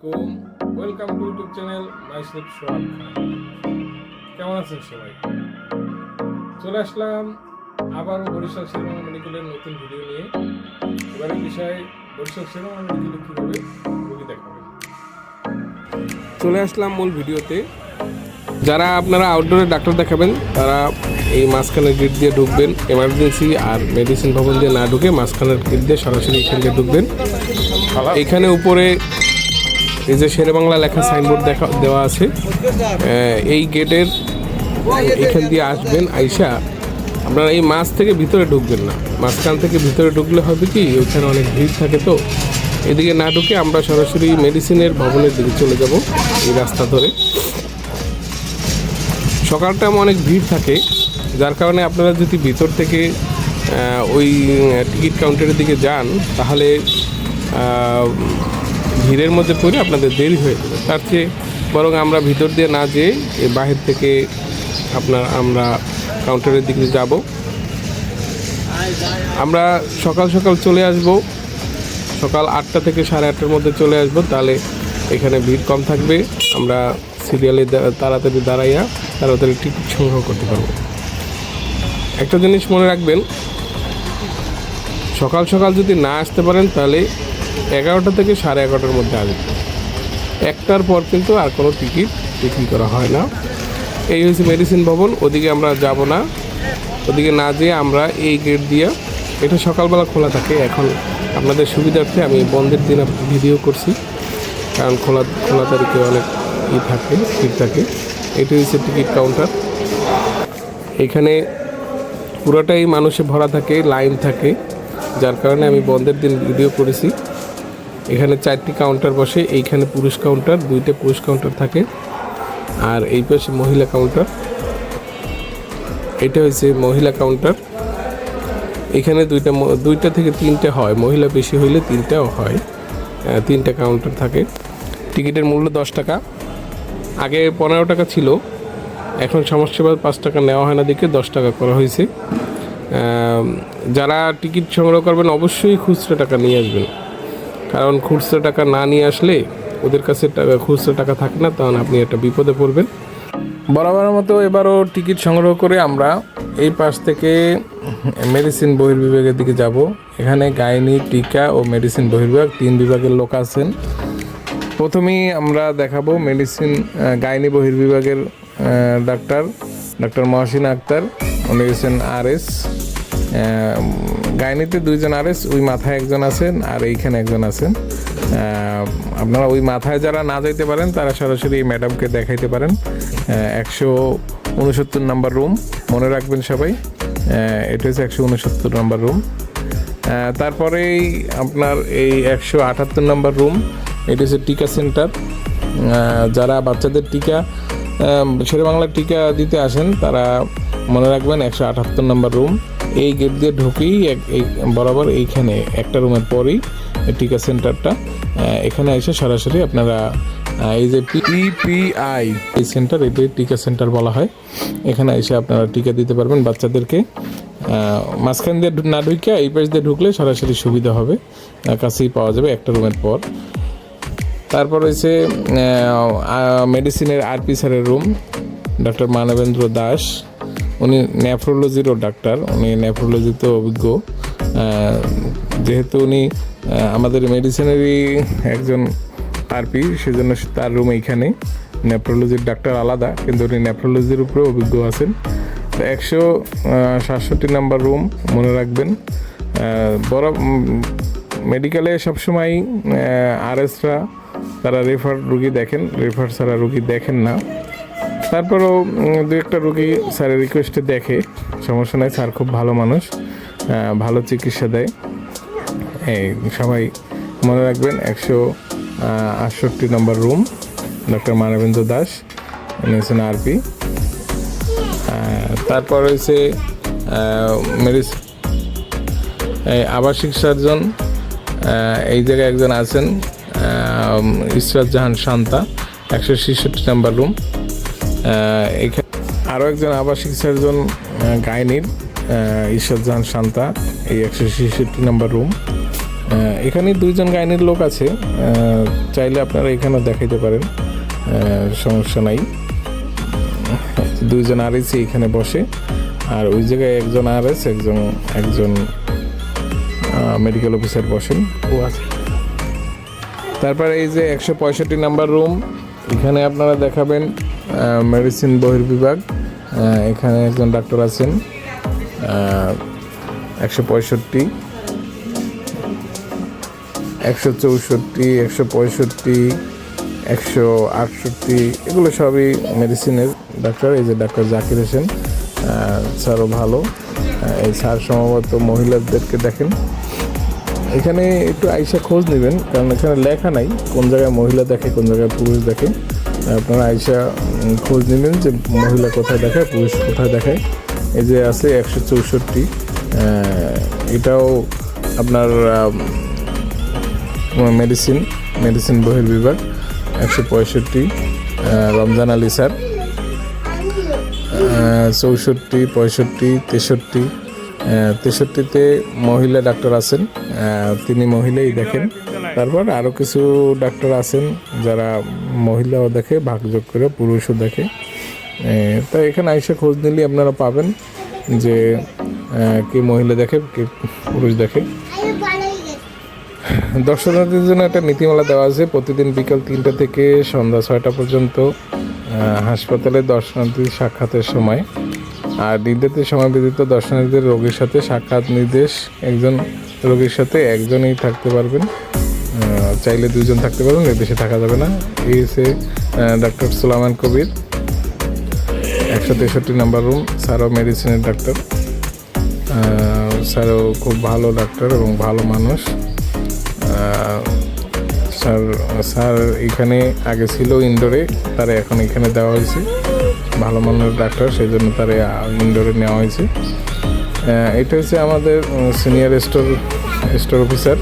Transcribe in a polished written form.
আলাইকুম, welcome to YouTube channel myself Sohag Khan. কেমন আছেন সবাই? চলে আসলাম আবারও বরিশাল শেরেবাংলা মেডিকেলের নতুন ভিডিও নিয়ে। এবারের বিষয় বরিশাল শেরেবাংলা মেডিকেলে কীভাবে রোগী দেখাবেন। চলে আসলাম মূল ভিডিওতে। যারা আপনারা আউটডোরে ডাক্তার দেখাবেন তারা এই মাঝখানের গেট দিয়ে ঢুকবেন, এমার্জেন্সি আর মেডিসিন ভবন দিয়ে না ঢুকে মাঝখানের গেট দিয়ে সরাসরি এখান দিয়ে ঢুকবেন। এখানে উপরে এই যে শেরেবাংলা লেখা সাইনবোর্ড দেওয়া আছে, এই গেটের এখান দিয়ে আসবেন। আইসা আপনারা এই মাঝ থেকে ভিতরে ঢুকবেন না, মাঝখান থেকে ভিতরে ঢুকলে হবে কি ওইখানে অনেক ভিড় থাকে, তো এদিকে না ঢুকে আমরা সরাসরি মেডিসিনের ভবনের দিকে চলে যাব এই রাস্তা ধরে। সকালটা অনেক ভিড় থাকে, যার কারণে আপনারা যদি ভিতর থেকে ওই টিকিট কাউন্টারের দিকে যান তাহলে ভিড়ের মধ্যে পড়ে আপনাদের দেরি হয়ে যাবে। তার চেয়ে বরং আমরা ভিতর দিয়ে না যেয়ে বাহির থেকে আমরা কাউন্টারের দিকে যাব। আমরা সকাল সকাল চলে আসব, সকাল 8টা থেকে 8:30টার মধ্যে চলে আসব, তাহলে এখানে ভিড় কম থাকবে। আমরা সিরিয়ালে তাড়াতাড়ি দাঁড়াইয়া তাড়াতাড়ি টিকিট সংগ্রহ করতে পারবো। একটা জিনিস মনে রাখবেন, সকাল সকাল যদি না আসতে পারেন তাহলে 11টা থেকে 11:30টার মধ্যে আসবে। 1টার পর কিন্তু আর কোনো টিকিট বিক্রি করা হয় না। এই হচ্ছে মেডিসিন ভবন, ওদিকে আমরা যাব না। ওদিকে না যেয়ে আমরা এই গেট দিয়ে, এটা সকালবেলা খোলা থাকে। এখন আপনাদের সুবিধার্থে আমি বন্ধের দিন ভিডিও করছি, কারণ খোলা তারিখে অনেক থাকে, ভিড় থাকে। এটা হচ্ছে টিকিট কাউন্টার। এখানে পুরোটাই মানুষে ভরা থাকে, লাইন থাকে, যার কারণে আমি বন্ধের দিন ভিডিও করেছি। এখানে 4টি কাউন্টার বসে, এইখানে পুরুষ কাউন্টার, 2টা পুরুষ কাউন্টার থাকে, আর এই পাশে মহিলা কাউন্টার। এটা হচ্ছে মহিলা কাউন্টার। এখানে 2টা থেকে 3টে হয়, মহিলা বেশি হইলে 3টাও হয়। 3টা কাউন্টার থাকে। টিকিটের মূল্য 10 টাকা, আগে 15 টাকা ছিল, এখন সমাজসেবা 5 টাকা নেওয়া হয় না দেখে 10 টাকা করা হয়েছে। যারা টিকিট সংগ্রহ করবেন অবশ্যই খুচরা টাকা নিয়ে আসবেন, কারণ খুচরা টাকা না নিয়ে আসলে ওদের কাছে খুচরা টাকা থাকে না, তখন আপনি একটা বিপদে পড়বেন। বরাবরের মতো এবারও টিকিট সংগ্রহ করে আমরা এই পাশ থেকে মেডিসিন বহির্বিভাগের দিকে যাব। এখানে গাইনি, টিকা ও মেডিসিন বহির্বিভাগ 3 বিভাগের লোক আছেন। প্রথমেই আমরা দেখাবো মেডিসিন গাইনি বহির্বিভাগের ডাক্তার মহসিনা আক্তার, উনি হচ্ছেন RS। গাইনিতে 2জন RS, ওই মাথায় একজন আছেন আর এইখানে একজন আছেন। আপনারা ওই মাথায় যারা না যাইতে পারেন তারা সরাসরি এই ম্যাডামকে দেখাইতে পারেন। 169 নম্বর রুম, মনে রাখবেন সবাই, এটা হচ্ছে 169 নম্বর রুম। তারপরেই আপনার এই 178 নম্বর রুম, এটা হচ্ছে টিকা সেন্টার। যারা বাচ্চাদের টিকা শেরেবাংলার টিকা দিতে আসেন তারা মনে রাখবেন 178 নম্বর রুম। এই গেট দিয়ে ঢুকেই বরাবর এইখানে একটা রুমের পরেই টিকা সেন্টারটা। এখানে এসে সরাসরি আপনারা এই যে PPI এই সেন্টার, এটাই টিকা সেন্টার বলা হয়। এখানে এসে আপনারা টিকা দিতে পারবেন বাচ্চাদেরকে। মাঝখান দিয়ে না ঢুকে এই পাশ দিয়ে ঢুকলে সরাসরি সুবিধা হবে, কাছেই পাওয়া যাবে একটা রুমের পর। তারপর হচ্ছে মেডিসিনের RP স্যারের রুম, ডক্টর মানবেন্দ্র দাস, উনি নেফ্রোলজিরও ডাক্তার, উনি নেফ্রোলজিতে অভিজ্ঞ। যেহেতু উনি আমাদের মেডিসিনেরই একজন RP, সেজন্য তার রুম এইখানে। নেফ্রোলজির ডাক্তার আলাদা, কিন্তু উনি নেফ্রোলজির উপরে অভিজ্ঞ আছেন। 167 নম্বর রুম, মনে রাখবেন। বড় মেডিকেলে সবসময় RSরা তারা রেফার রুগী দেখেন, রেফার ছাড়া রুগী দেখেন না। তারপরেও 2-1টা রুগী স্যারের রিকোয়েস্টে দেখে, সমস্যা নাই, স্যার খুব ভালো মানুষ, ভালো চিকিৎসা দেয়। এই সবাই মনে রাখবেন। 168 নম্বর রুম, ডক্টর মানবেন্দ্র দাস, উনি হচ্ছেন RP। তারপর হয়েছে আবাসিক সার্জন, এই জায়গায় একজন আছেন ইসরাত জাহান শান্তা, 166 নম্বর রুম। এখানে আরও একজন আবাসিক সার্জন গাইনির, ইসরাত জাহান শান্তা, এই 166 নম্বর রুম। এখানে 2 জন গাইনির লোক আছে, চাইলে আপনারা এখানেও দেখাইতে পারেন, সমস্যা নাই। 2 জন আরএসি এখানে বসে, আর ওই জায়গায় একজন আরএস, একজন মেডিকেল অফিসার বসেন ও আছে। তারপরে এই যে 165 নাম্বার রুম, এখানে আপনারা দেখাবেন মেডিসিন বহির্বিভাগ। এখানে একজন ডাক্তার আছেন। 165, 164, 165, 168 এগুলো সবই মেডিসিনের ডাক্তার। এই যে ডাক্তার জাকির হোসেন স্যারও ভালো। এই স্যার সম্ভবত মহিলাদেরকে দেখেন। এখানে একটু আইসা খোঁজ নেবেন, কারণ এখানে লেখা নাই কোন জায়গায় মহিলা দেখে কোন জায়গায় পুরুষ দেখে। আপনারা আইসা খোঁজ নেবেন যে মহিলা কোথায় দেখায় পুরুষ কোথায় দেখায়। এই যে আছে 164, এটাও আপনার মেডিসিন বহির্বিভাগ। 165 রমজান আলী স্যার। 64, 65, 63, 63তে মহিলা ডাক্তার আছেন, তিনি মহিলাই দেখেন। তারপর আরও কিছু ডাক্তার আছেন যারা মহিলাও দেখে, ভাগযোগ করে পুরুষও দেখে। তাই এখানে আইসা খোঁজ নিলে আপনারা পাবেন যে কে মহিলা দেখে কে পুরুষ দেখে। দর্শনার্থীদের জন্য একটা নীতিমালা দেওয়া আছে, প্রতিদিন বিকাল 3টা থেকে সন্ধ্যা 6টা পর্যন্ত হাসপাতালে দর্শনার্থী সাক্ষাতের সময়, আর নির্ধারিত সময় ব্যতীত দর্শনার্থীদের রোগীর সাথে সাক্ষাৎ নির্দেশ। একজন রোগীর সাথে একজনই থাকতে পারবেন, চাইলে 2 জন থাকতে পারবেন, এর বেশি থাকা যাবে না। এই হচ্ছে ডাক্তার সুলাইমান কবির, 163 নাম্বার রুম। স্যারও মেডিসিনের ডাক্তার, স্যারও খুব ভালো ডাক্তার এবং ভালো মানুষ। স্যার এখানে আগে ছিল ইনডোরে, তারা এখন এখানে দেওয়া হয়েছে। ভালো মানের ডাক্তার, সেই জন্য তারা ইনডোরে নেওয়া হয়েছে। এটা হচ্ছে আমাদের সিনিয়র স্টোর অফিসার।